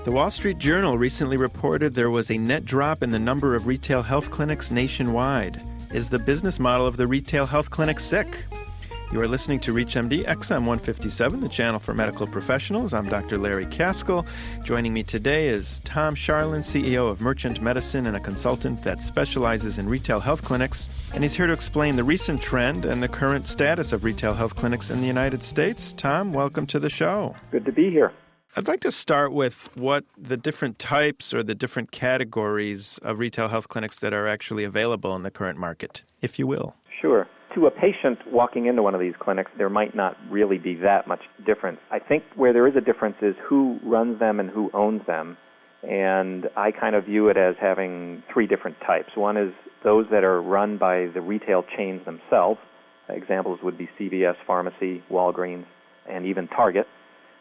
The Wall Street Journal recently reported there was a net drop in the number of retail health clinics nationwide. Is the business model of the retail health clinic sick? You are listening to ReachMD XM 157, the channel for medical professionals. I'm Dr. Larry Kaskel. Joining me today is Tom Charland, CEO of Merchant Medicine and a consultant that specializes in retail health clinics. And he's here to explain the recent trend and the current status of retail health clinics in the United States. Tom, welcome to the show. Good to be here. I'd like to start with what the different types or the different categories of retail health clinics that are actually available in the current market, if you will. Sure. To a patient walking into one of these clinics, there might not really be that much difference. I think where there is a difference is who runs them and who owns them. And I kind of view it as having three different types. One is those that are run by the retail chains themselves. Examples would be CVS Pharmacy, Walgreens, and even Target.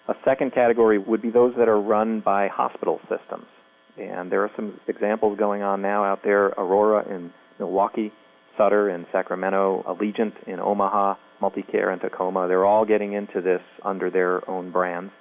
A second category would be those that are run by hospital systems. And there are some examples going on now out there. Aurora in Milwaukee, Sutter in Sacramento, Allegiant in Omaha, Multicare in Tacoma. They're all getting into this under their own brands.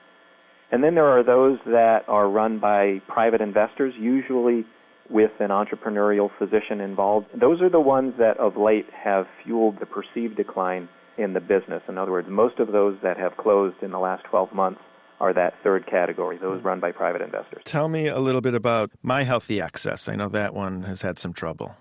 And then there are those that are run by private investors, usually with an entrepreneurial physician involved. Those are the ones that of late have fueled the perceived decline in the business. In other words, most of those that have closed in the last 12 months are that third category, those run by private investors. Tell me a little bit about My Healthy Access. I know that one has had some trouble.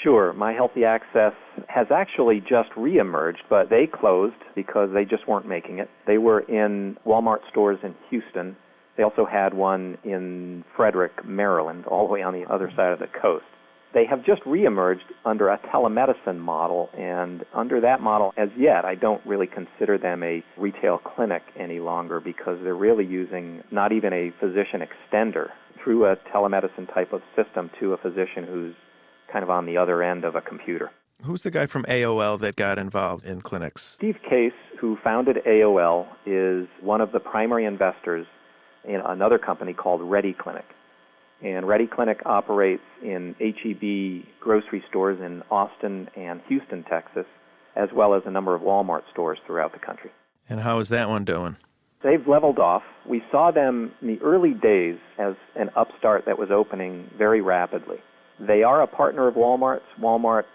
Sure. My Healthy Access has actually just reemerged, but they closed because they just weren't making it. They were in Walmart stores in Houston. They also had one in Frederick, Maryland, all the way on the other side of the coast. They have just reemerged under a telemedicine model, and under that model, as yet, I don't really consider them a retail clinic any longer because they're really using not even a physician extender through a telemedicine type of system to a physician who's kind of on the other end of a computer. Who's the guy from AOL that got involved in clinics? Steve Case, who founded AOL, is one of the primary investors in another company called Ready Clinic. And Ready Clinic operates in H-E-B grocery stores in Austin and Houston, Texas, as well as a number of Walmart stores throughout the country. And how is that one doing? They've leveled off. We saw them in the early days as an upstart that was opening very rapidly. They are a partner of Walmart's. Walmart,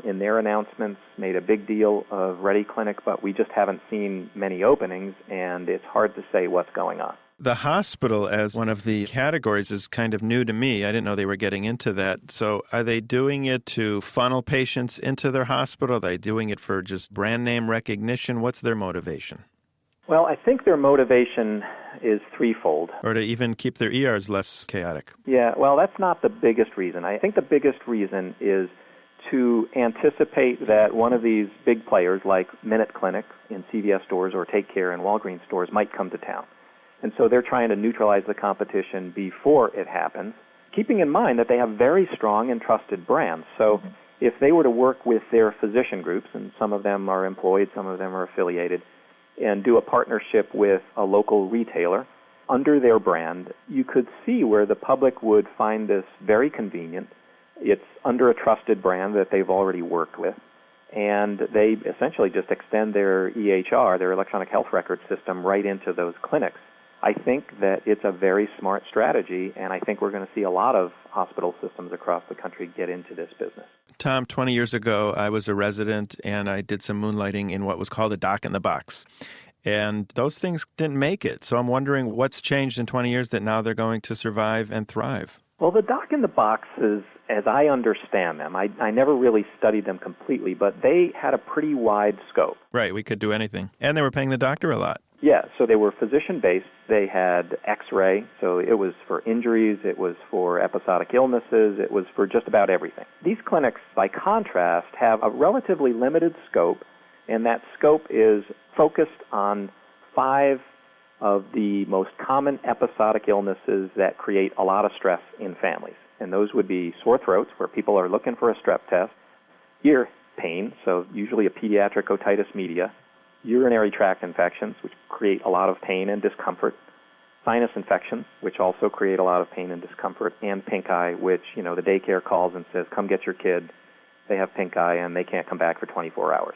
in their announcements, made a big deal of Ready Clinic, but we just haven't seen many openings, and it's hard to say what's going on. The hospital as one of the categories is kind of new to me. I didn't know they were getting into that. So are they doing it to funnel patients into their hospital? Are they doing it for just brand name recognition? What's their motivation? Well, I think their motivation is threefold. Or to even keep their ERs less chaotic? Yeah, well, that's not the biggest reason. I think the biggest reason is to anticipate that one of these big players like Minute Clinic in CVS stores or Take Care in Walgreens stores might come to town. And so they're trying to neutralize the competition before it happens, keeping in mind that they have very strong and trusted brands. So if they were to work with their physician groups, and some of them are employed, some of them are affiliated, and do a partnership with a local retailer under their brand, you could see where the public would find this very convenient. It's under a trusted brand that they've already worked with, and they essentially just extend their EHR, their electronic health record system, right into those clinics. I think that it's a very smart strategy, and I think we're going to see a lot of hospital systems across the country get into this business. Tom, 20 years ago, I was a resident, and I did some moonlighting in what was called a doc in the box. And those things didn't make it. So I'm wondering what's changed in 20 years that now they're going to survive and thrive. Well, the doc in the boxes, as I understand them, I never really studied them completely, but they had a pretty wide scope. Right, we could do anything. And they were paying the doctor a lot. Yeah, so they were physician-based. They had X-ray, so it was for injuries, it was for episodic illnesses, it was for just about everything. These clinics, by contrast, have a relatively limited scope, and that scope is focused on 5 of the most common episodic illnesses that create a lot of stress in families. And those would be sore throats, where people are looking for a strep test, ear pain, so usually a pediatric otitis media, urinary tract infections, which create a lot of pain and discomfort, sinus infections, which also create a lot of pain and discomfort, and pink eye, which, the daycare calls and says, come get your kid. They have pink eye and they can't come back for 24 hours.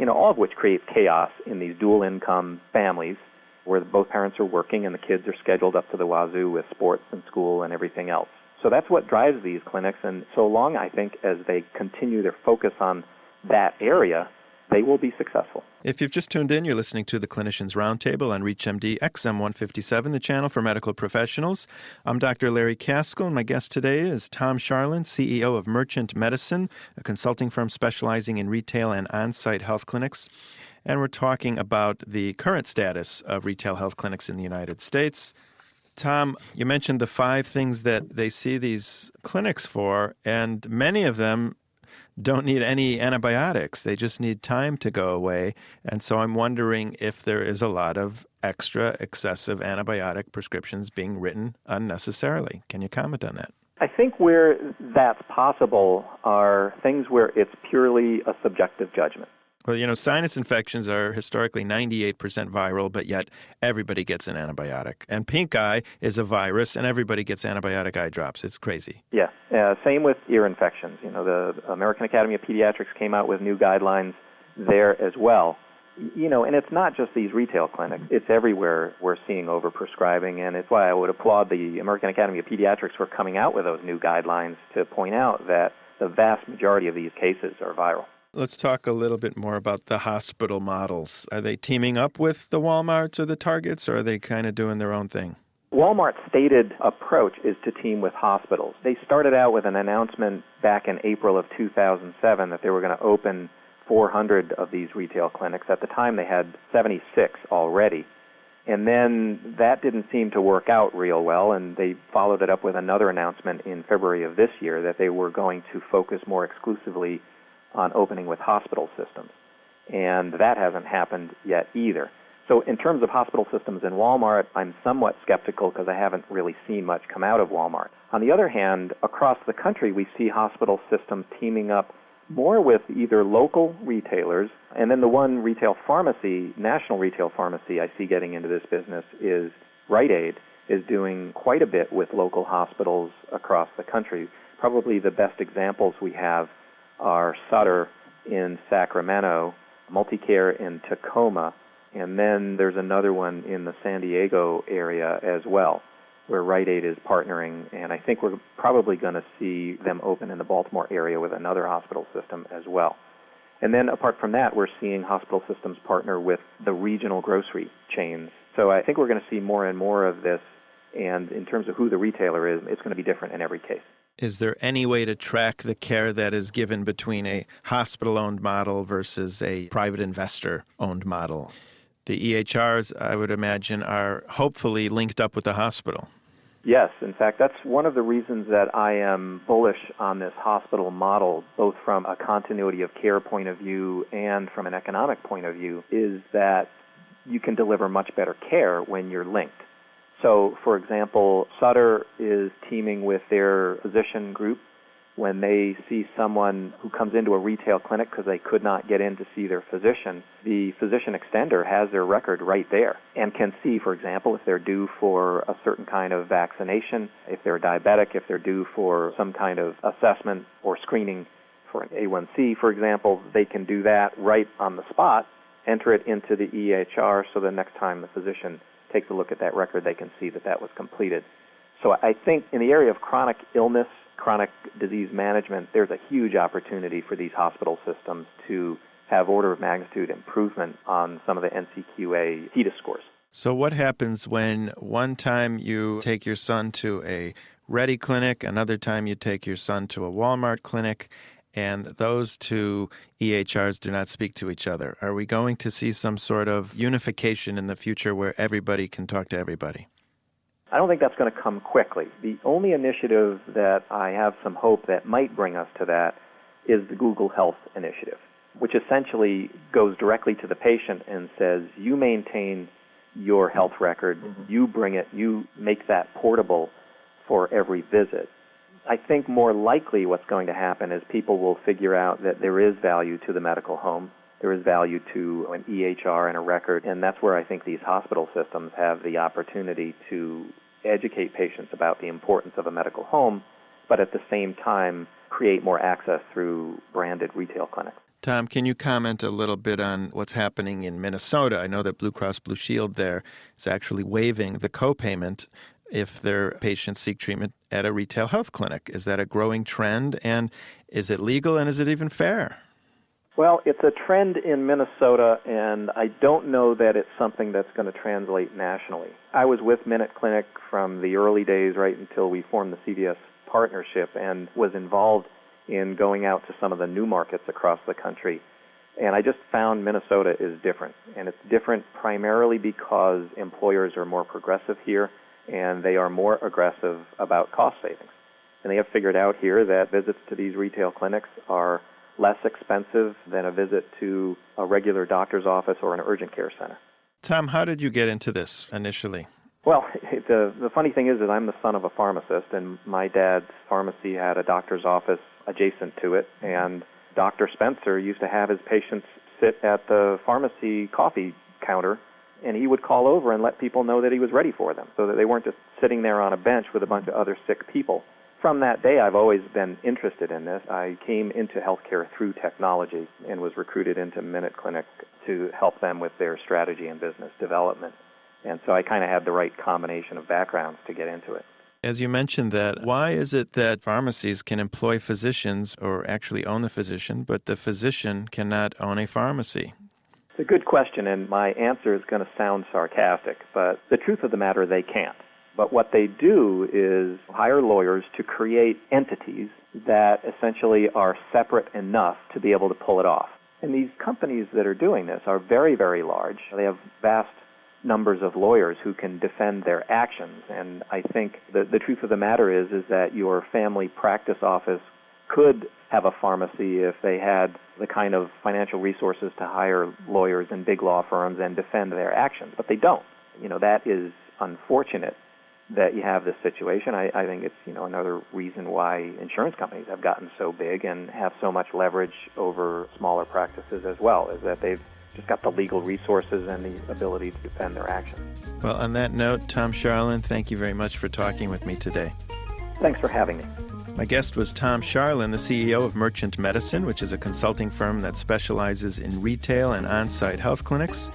All of which create chaos in these dual-income families where both parents are working and the kids are scheduled up to the wazoo with sports and school and everything else. So that's what drives these clinics, and so long, I think, as they continue their focus on that area, they will be successful. If you've just tuned in, you're listening to the Clinicians Roundtable on ReachMD XM 157, the channel for medical professionals. I'm Dr. Larry Kaskel, and my guest today is Tom Charland, CEO of Merchant Medicine, a consulting firm specializing in retail and on-site health clinics. And we're talking about the current status of retail health clinics in the United States. Tom, you mentioned the 5 things that they see these clinics for, and many of them don't need any antibiotics. They just need time to go away. And so I'm wondering if there is a lot of extra excessive antibiotic prescriptions being written unnecessarily. Can you comment on that? I think where that's possible are things where it's purely a subjective judgment. Well, sinus infections are historically 98% viral, but yet everybody gets an antibiotic. And pink eye is a virus, and everybody gets antibiotic eye drops. It's crazy. Yeah. Same with ear infections. The American Academy of Pediatrics came out with new guidelines there as well. And it's not just these retail clinics. It's everywhere we're seeing overprescribing, and it's why I would applaud the American Academy of Pediatrics for coming out with those new guidelines to point out that the vast majority of these cases are viral. Let's talk a little bit more about the hospital models. Are they teaming up with the Walmarts or the Targets, or are they kind of doing their own thing? Walmart's stated approach is to team with hospitals. They started out with an announcement back in April of 2007 that they were going to open 400 of these retail clinics. At the time, they had 76 already. And then that didn't seem to work out real well, and they followed it up with another announcement in February of this year that they were going to focus more exclusively on opening with hospital systems. And that hasn't happened yet either. So in terms of hospital systems in Walmart, I'm somewhat skeptical because I haven't really seen much come out of Walmart. On the other hand, across the country, we see hospital systems teaming up more with either local retailers, and then the one retail pharmacy, national retail pharmacy I see getting into this business is Rite Aid, is doing quite a bit with local hospitals across the country. Probably the best examples we have are Sutter in Sacramento, Multicare in Tacoma, and then there's another one in the San Diego area as well, where Rite Aid is partnering, and I think we're probably going to see them open in the Baltimore area with another hospital system as well. And then apart from that, we're seeing hospital systems partner with the regional grocery chains. So I think we're going to see more and more of this, and in terms of who the retailer is, it's going to be different in every case. Is there any way to track the care that is given between a hospital-owned model versus a private investor-owned model? The EHRs, I would imagine, are hopefully linked up with the hospital. Yes. In fact, that's one of the reasons that I am bullish on this hospital model, both from a continuity of care point of view and from an economic point of view, is that you can deliver much better care when you're linked. So, for example, Sutter is teaming with their physician group when they see someone who comes into a retail clinic because they could not get in to see their physician. The physician extender has their record right there and can see, for example, if they're due for a certain kind of vaccination, if they're diabetic, if they're due for some kind of assessment or screening for an A1C, for example. They can do that right on the spot, enter it into the EHR, so the next time the physician takes a look at that record, they can see that that was completed. So I think in the area of chronic illness, chronic disease management, there's a huge opportunity for these hospital systems to have order of magnitude improvement on some of the NCQA HEDIS scores. So what happens when one time you take your son to a Ready clinic, another time you take your son to a Walmart clinic, and those two EHRs do not speak to each other? Are we going to see some sort of unification in the future where everybody can talk to everybody? I don't think that's going to come quickly. The only initiative that I have some hope that might bring us to that is the Google Health Initiative, which essentially goes directly to the patient and says, you maintain your health record, you bring it, you make that portable for every visit. I think more likely what's going to happen is people will figure out that there is value to the medical home, there is value to an EHR and a record, and that's where I think these hospital systems have the opportunity to educate patients about the importance of a medical home, but at the same time create more access through branded retail clinics. Tom, can you comment a little bit on what's happening in Minnesota? I know that Blue Cross Blue Shield there is actually waiving the copayment if their patients seek treatment at a retail health clinic. Is that a growing trend, and is it legal, and is it even fair? Well, it's a trend in Minnesota, and I don't know that it's something that's going to translate nationally. I was with Minute Clinic from the early days right until we formed the CVS partnership and was involved in going out to some of the new markets across the country. And I just found Minnesota is different. And it's different primarily because employers are more progressive here, and they are more aggressive about cost savings. And they have figured out here that visits to these retail clinics are less expensive than a visit to a regular doctor's office or an urgent care center. Tom, how did you get into this initially? Well, the funny thing is that I'm the son of a pharmacist, and my dad's pharmacy had a doctor's office adjacent to it, and Dr. Spencer used to have his patients sit at the pharmacy coffee counter, and he would call over and let people know that he was ready for them, so that they weren't just sitting there on a bench with a bunch of other sick people. From that day, I've always been interested in this. I came into healthcare through technology and was recruited into Minute Clinic to help them with their strategy and business development. And so I kind of had the right combination of backgrounds to get into it. As you mentioned that, why is it that pharmacies can employ physicians or actually own the physician, but the physician cannot own a pharmacy? It's a good question, and my answer is going to sound sarcastic, but the truth of the matter, they can't. But what they do is hire lawyers to create entities that essentially are separate enough to be able to pull it off. And these companies that are doing this are very, very large. They have vast numbers of lawyers who can defend their actions. And I think the truth of the matter is that your family practice office could have a pharmacy if they had the kind of financial resources to hire lawyers in big law firms and defend their actions. But they don't. That is unfortunate that you have this situation. I think it's, another reason why insurance companies have gotten so big and have so much leverage over smaller practices as well, is that they've just got the legal resources and the ability to defend their actions. Well, on that note, Tom Charland, thank you very much for talking with me today. Thanks for having me. My guest was Tom Charland, the CEO of Merchant Medicine, which is a consulting firm that specializes in retail and on-site health clinics.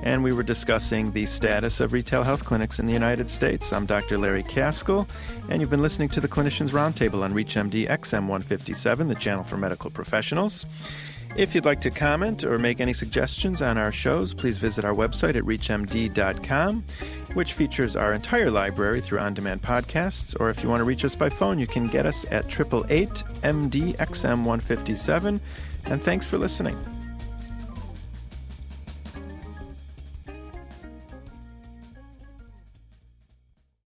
And we were discussing the status of retail health clinics in the United States. I'm Dr. Larry Kaskel, and you've been listening to the Clinicians Roundtable on ReachMD XM 157, the channel for medical professionals. If you'd like to comment or make any suggestions on our shows, please visit our website at reachmd.com, which features our entire library through on-demand podcasts. Or if you want to reach us by phone, you can get us at 888-MD-XM157. And thanks for listening.